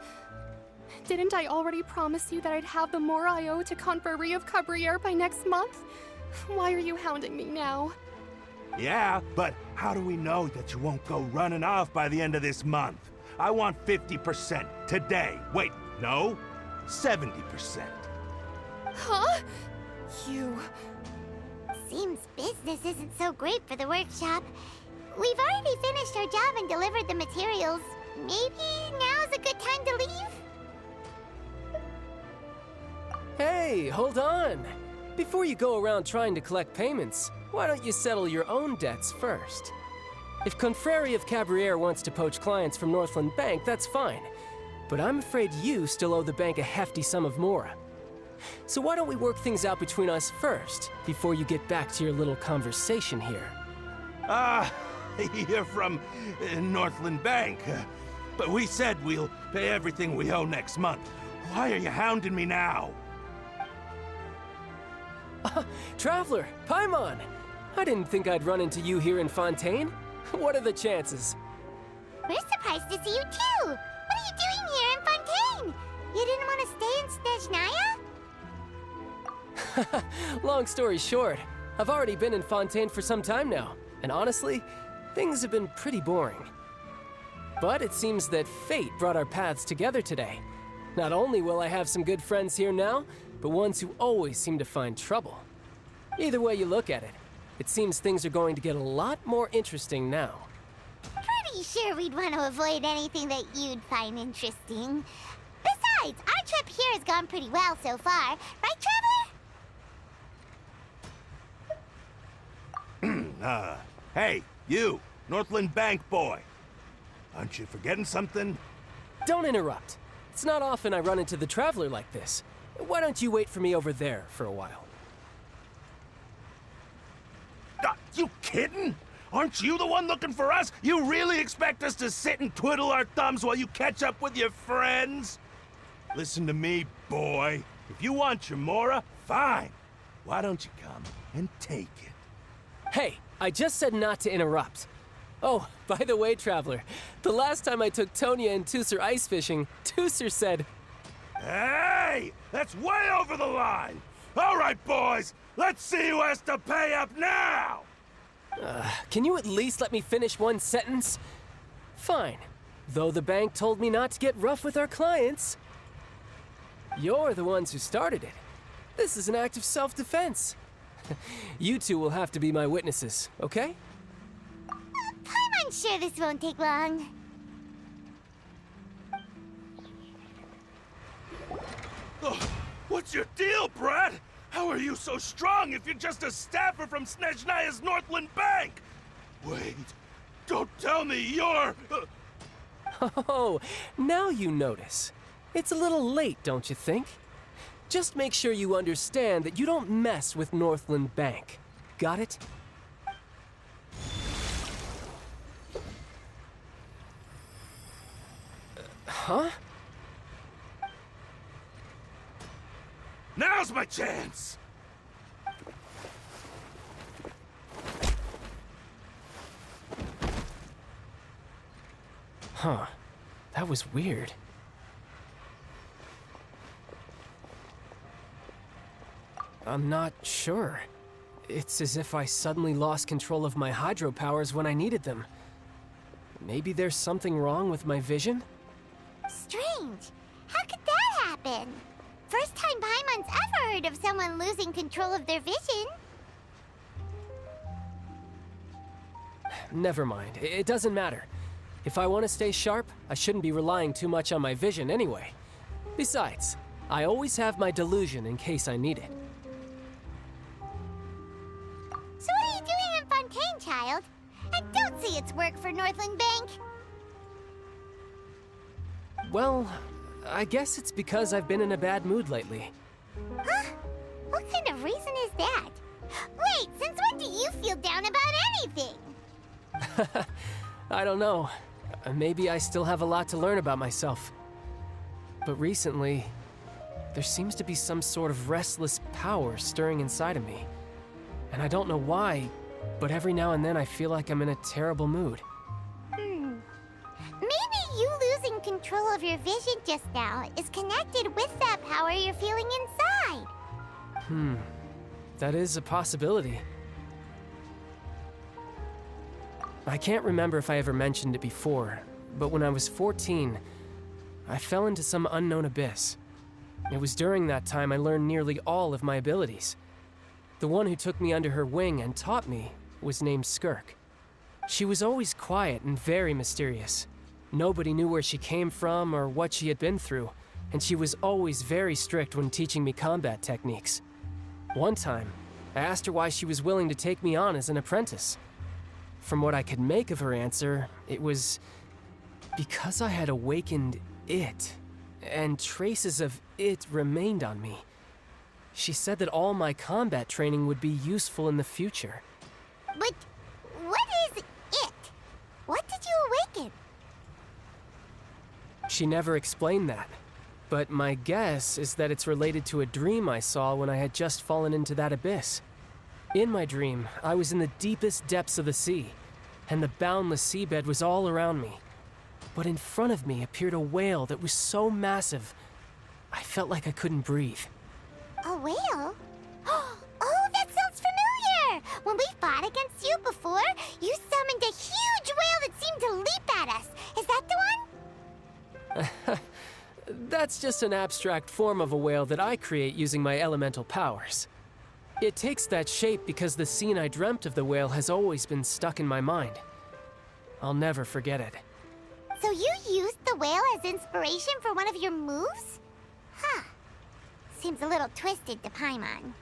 Didn't I already promise you that I'd have the more I owe to Confrérie of Cabriere by next month? Why are you hounding me now? Yeah, but how do we know that you won't go running off by the end of this month? I want 50% today. Wait, no, 70%. Huh? You... Seems business isn't so great for the workshop. We've already finished our job and delivered the materials. Maybe now's a good time to leave? Hey, hold on! Before you go around trying to collect payments, why don't you settle your own debts first? If Confrérie of Cabriere wants to poach clients from Northland Bank, that's fine. But I'm afraid you still owe the bank a hefty sum of mora. So why don't we work things out between us first, before you get back to your little conversation here? You're from Northland Bank. But we said we'll pay everything we owe next month. Why are you hounding me now? Traveler, Paimon! I didn't think I'd run into you here in Fontaine. What are the chances? We're surprised to see you too! What are you doing here in Fontaine? You didn't want to stay in Snezhnaya? Long story short, I've already been in Fontaine for some time now, and honestly, things have been pretty boring. But it seems that fate brought our paths together today. Not only will I have some good friends here now, but ones who always seem to find trouble. Either way you look at it, it seems things are going to get a lot more interesting now. Pretty sure we'd want to avoid anything that you'd find interesting. Besides, our trip here has gone pretty well so far. Right, Traveler? Hey, you, Northland Bank boy. Aren't you forgetting something? Don't interrupt. It's not often I run into the Traveler like this. Why don't you wait for me over there for a while? You kidding? Aren't you the one looking for us? You really expect us to sit and twiddle our thumbs while you catch up with your friends? Listen to me, boy. If you want your mora, fine. Why don't you come and take it? Hey, I just said not to interrupt. Oh, by the way, Traveler, the last time I took Tonya and Tusser ice fishing, Tusser said... Hey! That's way over the line! All right, boys, let's see who has to pay up now! Can you at least let me finish one sentence? Fine. Though the bank told me not to get rough with our clients. You're the ones who started it. This is an act of self-defense. You two will have to be my witnesses, okay? I'm sure this won't take long. Oh, what's your deal, Brad? How are you so strong if you're just a staffer from Snezhnaya's Northland Bank? Wait, don't tell me you're... Oh, now you notice. It's a little late, don't you think? Just make sure you understand that you don't mess with Northland Bank. Got it? Huh? Now's my chance! Huh. That was weird. I'm not sure. It's as if I suddenly lost control of my hydro powers when I needed them. Maybe there's something wrong with my vision? Strange. How could that happen? First time Paimon's ever heard of someone losing control of their vision. Never mind. It doesn't matter. If I want to stay sharp, I shouldn't be relying too much on my vision anyway. Besides, I always have my delusion in case I need it. So what are you doing in Fontaine, child? I don't see its work for Northland Bank. Well, I guess it's because I've been in a bad mood lately. Huh? What kind of reason is that? Wait, since when do you feel down about anything? I don't know. Maybe I still have a lot to learn about myself. But recently, there seems to be some sort of restless power stirring inside of me. And I don't know why, but every now and then I feel like I'm in a terrible mood. Maybe you losing control of your vision just now is connected with that power you're feeling inside. That is a possibility. I can't remember if I ever mentioned it before, but when I was 14, I fell into some unknown abyss. It was during that time I learned nearly all of my abilities. The one who took me under her wing and taught me was named Skirk. She was always quiet and very mysterious. Nobody knew where she came from or what she had been through, and she was always very strict when teaching me combat techniques. One time, I asked her why she was willing to take me on as an apprentice. From what I could make of her answer, it was because I had awakened it, and traces of it remained on me. She said that all my combat training would be useful in the future. But what is it? What did you awaken? She never explained that, but my guess is that it's related to a dream I saw when I had just fallen into that abyss. In my dream, I was in the deepest depths of the sea, and the boundless seabed was all around me. But in front of me appeared a whale that was so massive, I felt like I couldn't breathe. A whale? Oh, that sounds familiar! When we fought against you before, you summoned a huge whale that seemed to leap at us. Is that the one? That's just an abstract form of a whale that I create using my elemental powers. It takes that shape because the scene I dreamt of the whale has always been stuck in my mind. I'll never forget it. So you used the whale as inspiration for one of your moves? Huh. Seems a little twisted to Paimon.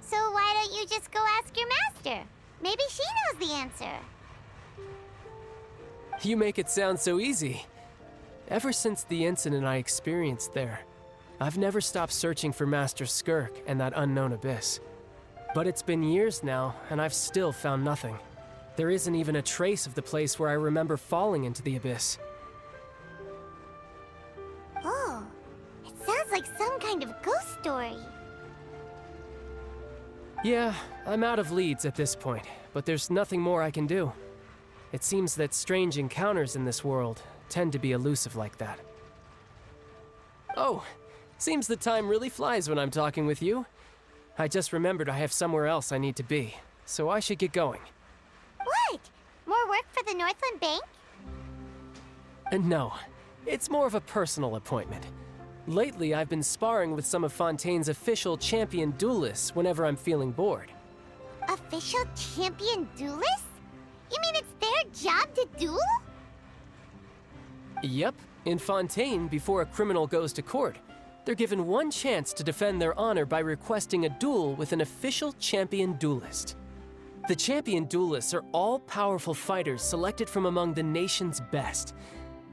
So why don't you just go ask your master? Maybe she knows the answer. You make it sound so easy. Ever since the incident I experienced there, I've never stopped searching for Master Skirk and that unknown abyss. But it's been years now, and I've still found nothing. There isn't even a trace of the place where I remember falling into the abyss. Oh, it sounds like some kind of ghost story. Yeah, I'm out of leads at this point, but there's nothing more I can do. It seems that strange encounters in this world tend to be elusive like that. Oh, seems the time really flies when I'm talking with you. I just remembered I have somewhere else I need to be, so I should get going. What? More work for the Northland Bank? No, it's more of a personal appointment. Lately, I've been sparring with some of Fontaine's official champion duelists whenever I'm feeling bored. Official champion duelists? You mean it's their job to duel? Yep, in Fontaine, before a criminal goes to court, they're given one chance to defend their honor by requesting a duel with an official champion duelist. The champion duelists are all powerful fighters selected from among the nation's best.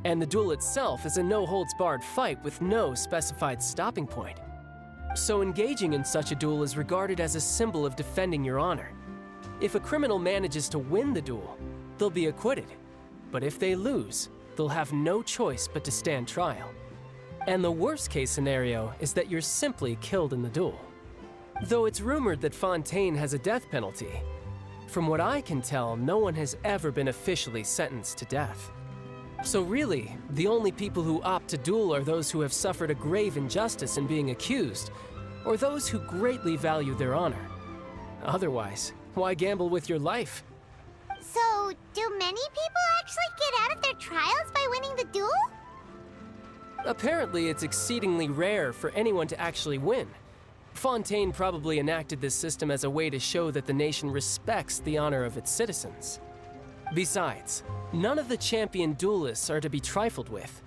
And the duel itself is a no-holds-barred fight with no specified stopping point. So engaging in such a duel is regarded as a symbol of defending your honor. If a criminal manages to win the duel, they'll be acquitted. But if they lose, they'll have no choice but to stand trial. And the worst-case scenario is that you're simply killed in the duel. Though it's rumored that Fontaine has a death penalty, from what I can tell, no one has ever been officially sentenced to death. So really, the only people who opt to duel are those who have suffered a grave injustice in being accused, or those who greatly value their honor. Otherwise, why gamble with your life? So, do many people actually get out of their trials by winning the duel? Apparently, it's exceedingly rare for anyone to actually win. Fontaine probably enacted this system as a way to show that the nation respects the honor of its citizens. Besides, none of the champion duelists are to be trifled with,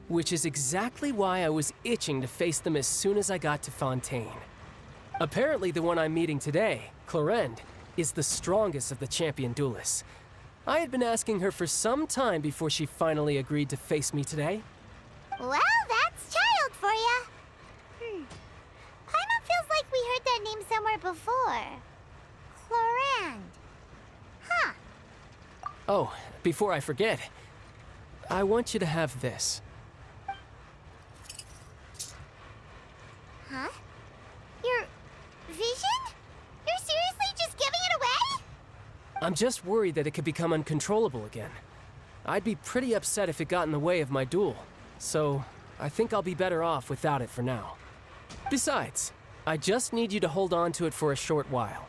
which is exactly why I was itching to face them as soon as I got to Fontaine. Apparently, the one I'm meeting today, Clorinde, is the strongest of the champion duelists. I had been asking her for some time before she finally agreed to face me today. Well, that's child for ya. Paimon feels like we heard that name somewhere before. Clorinde. Huh. Oh, before I forget, I want you to have this. Huh? Your vision? You're seriously just giving it away? I'm just worried that it could become uncontrollable again. I'd be pretty upset if it got in the way of my duel, so I think I'll be better off without it for now. Besides, I just need you to hold on to it for a short while.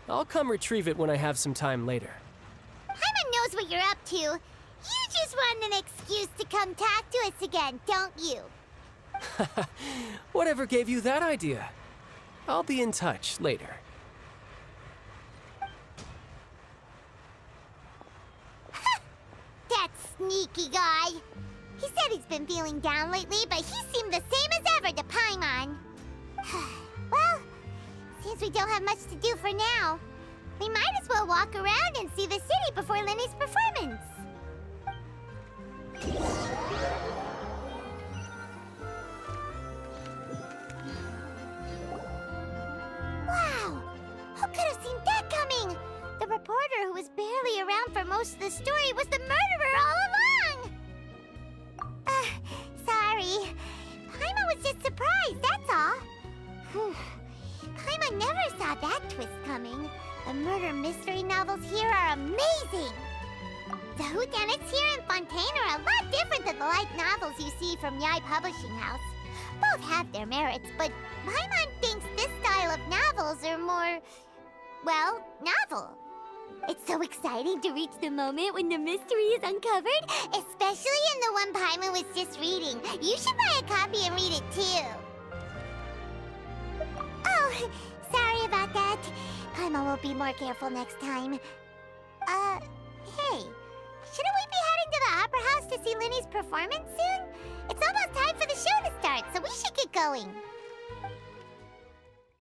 I'll come retrieve it when I have some time later. Paimon knows what you're up to. You just want an excuse to come talk to us again, don't you? Whatever gave you that idea? I'll be in touch later. That sneaky guy. He said he's been feeling down lately, but he seemed the same as ever to Paimon. Well, since we don't have much to do for now, we might as well walk around and see the city before Lenny's performance. Wow! Who could have seen that coming? The reporter who was barely around for most of the story was the murderer all along! Sorry. Paimon was just surprised, that's all. Paimon never saw that twist coming. The murder mystery novels here are amazing! The whodunits here in Fontaine are a lot different than the light novels you see from Yai Publishing House. Both have their merits, but Paimon thinks this style of novels are more, well, novel. It's so exciting to reach the moment when the mystery is uncovered, especially in the one Paimon was just reading. You should buy a copy and read it too. Oh, sorry about that. Paimon will be more careful next time. Hey, shouldn't we be heading to the Opera House to see Lenny's performance soon? It's almost time for the show to start, so we should get going.